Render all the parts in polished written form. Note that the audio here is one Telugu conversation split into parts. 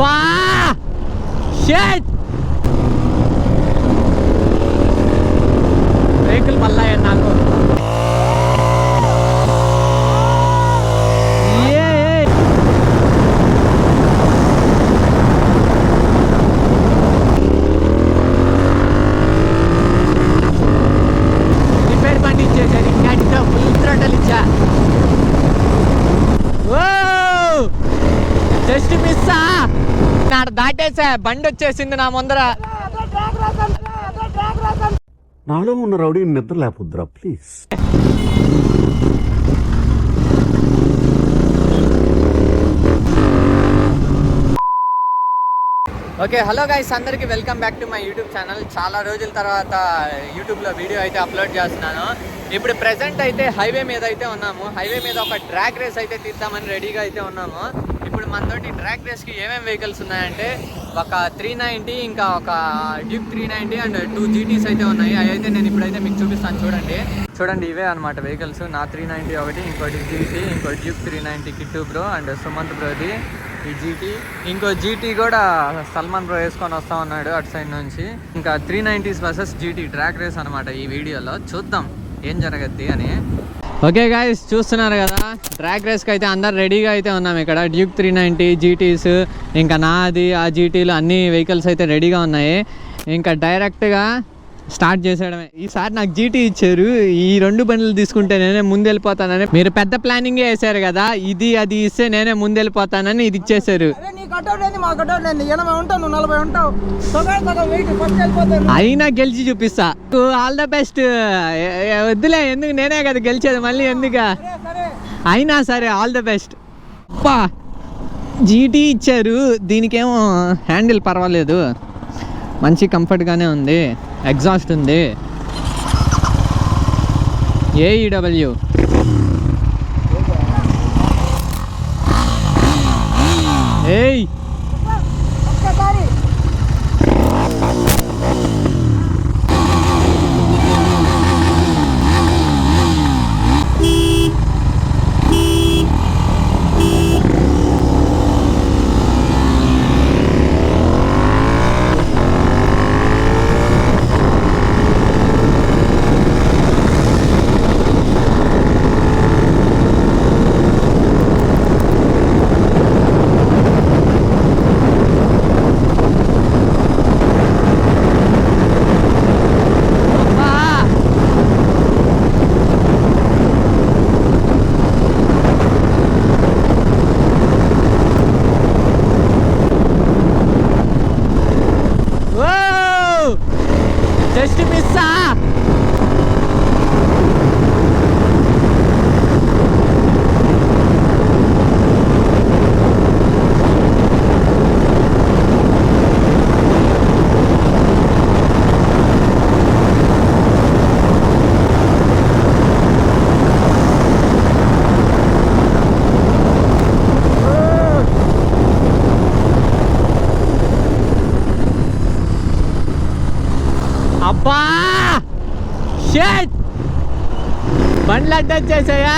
అబ్బా షిట్ వెహికల్ పల్లాయ నాకు రిపేర్ బండి ఇచ్చేసారు ఇంకా ఫుల్ థ్రోటల్ ఇచ్చా జస్ట్ మిస్ నాడు దాటేసా బండి వచ్చేసింది నా ముందర నాలో ఉన్న రౌడీ నిద్ర లేపుద్రా ప్లీజ్. ఓకే హలో గైస్ అందరికీ welcome back to my YouTube channel. చాలా రోజుల తర్వాత యూట్యూబ్లో వీడియో అయితే అప్లోడ్ చేస్తున్నాను. ఇప్పుడు ప్రెజెంట్ అయితే హైవే మీద అయితే ఉన్నాము. హైవే మీద ఒక డ్రాగ్ రేస్ అయితే తీద్దామని రెడీగా అయితే ఉన్నాము. ఇప్పుడు మనతోటి డ్రాగ్ రేస్కి ఏమేమి వెహికల్స్ ఉన్నాయంటే ఒక 390 ఇంకా ఒక డ్యూక్ 390 అండ్ 2 GTs అయితే ఉన్నాయి. అవి అయితే నేను ఇప్పుడైతే మీకు చూపిస్తాను. చూడండి ఇవే అనమాట వెహికల్స్. నా 390 ఒకటి, ఇంకోటి GT, ఇంకోటి Duke 390 Kittu bro and Sumanth బ్రోది ఈ GT, ఇంకో GT కూడా సల్మాన్ బ్రో వేసుకొని వస్తా ఉన్నాడు అటు సైడ్ నుంచి. ఇంకా 390s versus GT drag race అనమాట. ఈ వీడియోలో చూద్దాం ఏం జరగద్ది అని. ఓకే గాయస్ చూస్తున్నారు కదా, డ్రాగ్ రేస్కి అయితే అందరు రెడీగా అయితే ఉన్నాం. ఇక్కడ డ్యూక్ 390 GTs ఇంకా నాది ఆ GTలు అన్ని వెహికల్స్ అయితే రెడీగా ఉన్నాయి. ఇంకా డైరెక్ట్గా స్టార్ట్ చేసేయడమే. ఈసారి నాకు GT ఇచ్చారు. ఈ 2 బండ్లు తీసుకుంటే నేనే ముందెళ్ళిపోతానని, మీరు పెద్ద ప్లానింగే వేసారు కదా, ఇది అది ఇస్తే నేనే ముందెళ్ళిపోతానని ఇది ఇచ్చేసారు. అయినా గెలిచి చూపిస్తా. All the best. వద్దులే, ఎందుకు నేనే కదా గెలిచేది మళ్ళీ ఎందుకు. అయినా సరే ఆల్ ద బెస్ట్. అబ్బా GT ఇచ్చారు. దీనికేమో హ్యాండిల్ పర్వాలేదు, మంచి కంఫర్ట్గానే ఉంది. ఎగ్జాస్ట్ ఉంది. AEW ఏయ్ జస్ట్ మిస్సా. అబ్బా షిట్ బండ్లు అడ్డొచ్చేసాయా.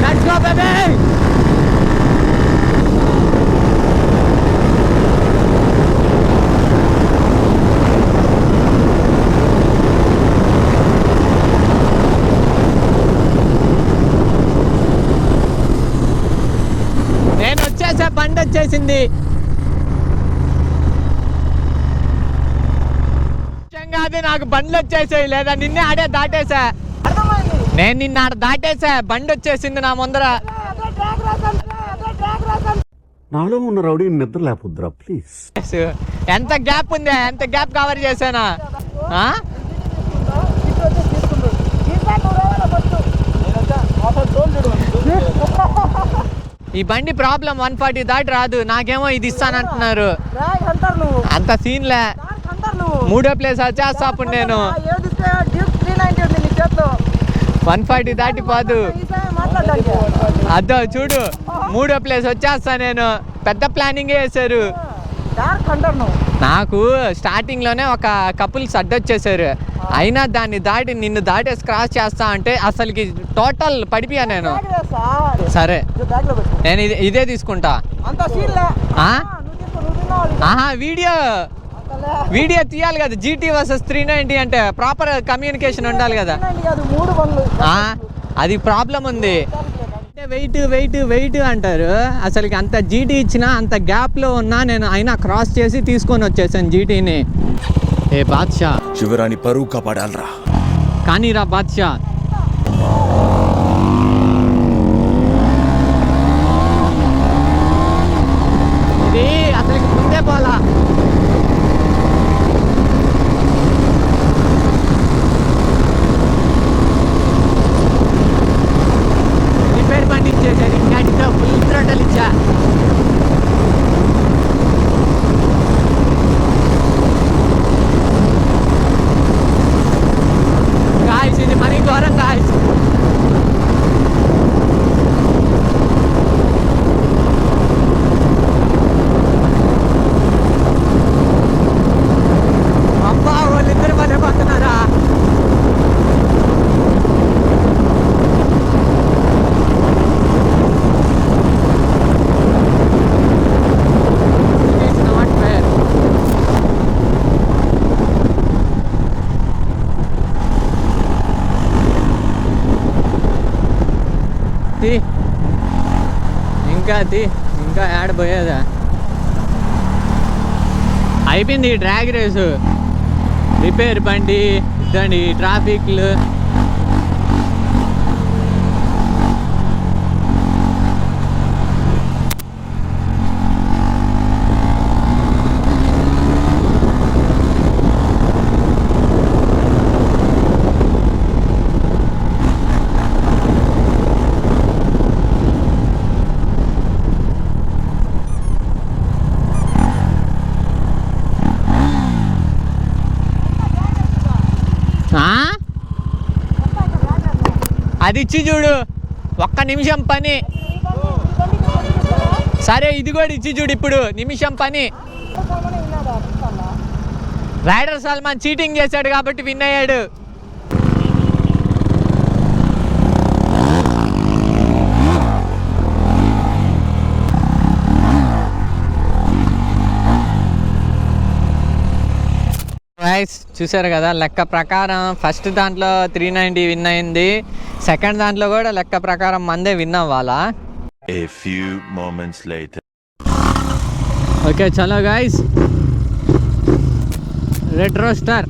Let's go baby. నేను వచ్చేసా, బండి వచ్చేసింది. అది నాకు బండ్లు వచ్చేసాయి, లేదా నిన్నే ఆడే దాటేసా. నేను నిన్న ఆడ దాటేసా, బండి వచ్చేసింది నా ముందర. నాలో ఉన్న రౌడీ నిద్ర లేపుద్రా ప్లీజ్. ఎంత గ్యాప్ ఉంది, ఎంత గ్యాప్ కవర్ చేశానా. ఈ బండి ప్రాబ్లం 140 దాటి రాదు. నాకేమో ఇది ఇస్తానంటున్నారు. అంత సీన్లే. 3వ ప్లేస్ వచ్చేస్తా అప్పుడు నేను. 140 దాటిపోదు. అదో చూడు, 3వ ప్లేస్ వచ్చేస్తా నేను. పెద్ద ప్లానింగే వేశారు. నాకు స్టార్టింగ్లోనే ఒక కపుల్స్ అడ్డొచ్చేసారు, అయినా దాన్ని దాటి నిన్ను దాటేసి క్రాస్ చేస్తా అంటే అసలుకి టోటల్ పడిపోయా నేను. సరే నేను ఇదే తీసుకుంటా. ఆహా వీడియో తీయాలి కదా, జీటీ వర్సెస్ 390 అంటే ప్రాపర్ కమ్యూనికేషన్ ఉండాలి కదా. అది ప్రాబ్లం ఉంది. వెయిట్ అంటారు, అసలుకి అంత జీటీ ఇచ్చినా అంత గ్యాప్లో ఉన్నా నేను అయినా క్రాస్ చేసి తీసుకొని వచ్చేసాను జీటీని. ఏ బాద్షా శివరాణి పరువు కాపాడాలరా. కానీ రా బాద్షా, ఇది అసలుకి ముందే పోలా. రిపేర్ బండి ఇచ్చేసారు, ఇంకా ఫుల్ థ్రోటల్ ఇచ్చా. గాయస్ ఇది మరీ ఘోరం గాయస్. అబ్బా వాళ్ళిద్దరు మధ్య పోతున్నారా. ఇంకా యాడ్ పోయేదా, అయిపోయింది ఈ డ్రాగ్ రేసు. రిపేర్ బండి ఇదండి, ట్రాఫిక్లు. అది ఇచ్చి చూడు, ఒక్క నిమిషం పని. సరే ఇది కూడా ఇచ్చి చూడు, ఇప్పుడు నిమిషం పని. రైడర్ సల్మాన్ చీటింగ్ చేశాడు కాబట్టి విన్ అయ్యాడు. చూసారు కదా, లెక్క ప్రకారం ఫస్ట్ దాంట్లో 390 విన్ అయింది, సెకండ్ దాంట్లో కూడా లెక్క ప్రకారం మందే విన్ అవ్వాలా. ఓకే చలో guys, red roster.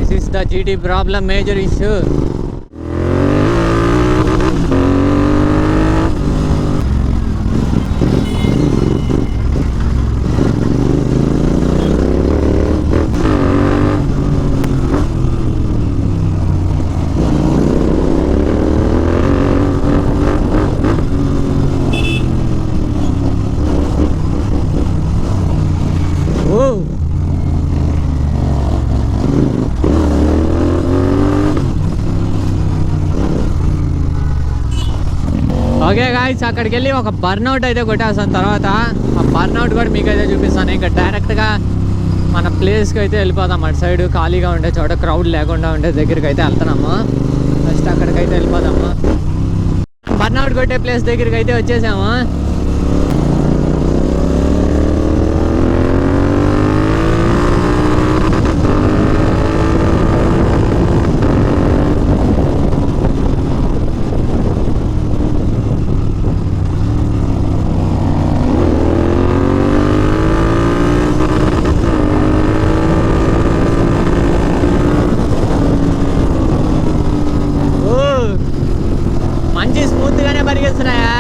This is the GT problem, major issue. Okay guys, అక్కడికి వెళ్ళి ఒక బర్న్అవుట్ అయితే కొట్టేస్తాను. తర్వాత ఆ బర్న్అవుట్ కూడా మీకు అయితే చూపిస్తాను. ఇంకా డైరెక్ట్గా మన ప్లేస్కి అయితే వెళ్ళిపోదాం. అటు సైడ్ ఖాళీగా ఉండే చోట, క్రౌడ్ లేకుండా ఉండే దగ్గరికి అయితే వెళ్తున్నాము. ఫస్ట్ అక్కడికైతే వెళ్ళిపోదాము. బర్న్అవుట్ కొట్టే ప్లేస్ దగ్గరికి అయితే వచ్చేసాము. మంచి స్మూత్గానే పరిగెత్తున్నాయా.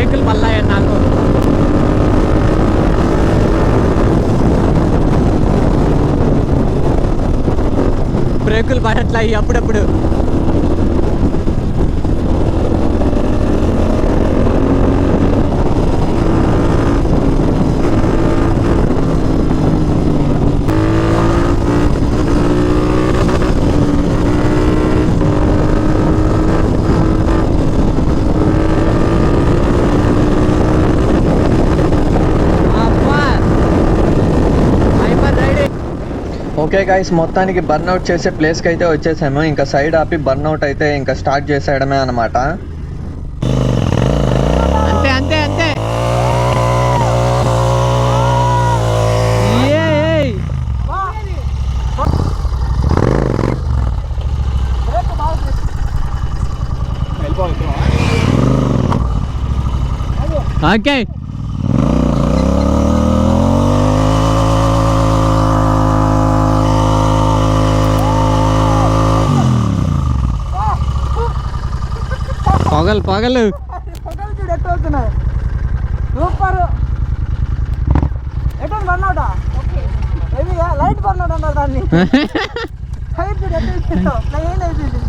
బ్రేకులు పల్లాయి నాకు. బ్రేకులు పడట్లయి అప్పుడప్పుడు. ఓకే గైస్, మొత్తానికి బర్న్అవుట్ చేసే ప్లేస్కి అయితే వచ్చేసాము. ఇంకా సైడ్ ఆపి బర్న్అవుట్ అయితే ఇంకా స్టార్ట్ చేసేయడమే అనమాట. అంతే అంతే అంతే. ఓకే పగలు చూడు ఎట్లా వస్తున్నాయి. సూపర్. ఎట్లా బర్నౌటా? లైట్ బర్నౌట్ అంటారు దాన్ని. లైట్ చూడు ఎట్లా ఇచ్చేస్తావు. ప్లెయిన్ అయిపోయింది.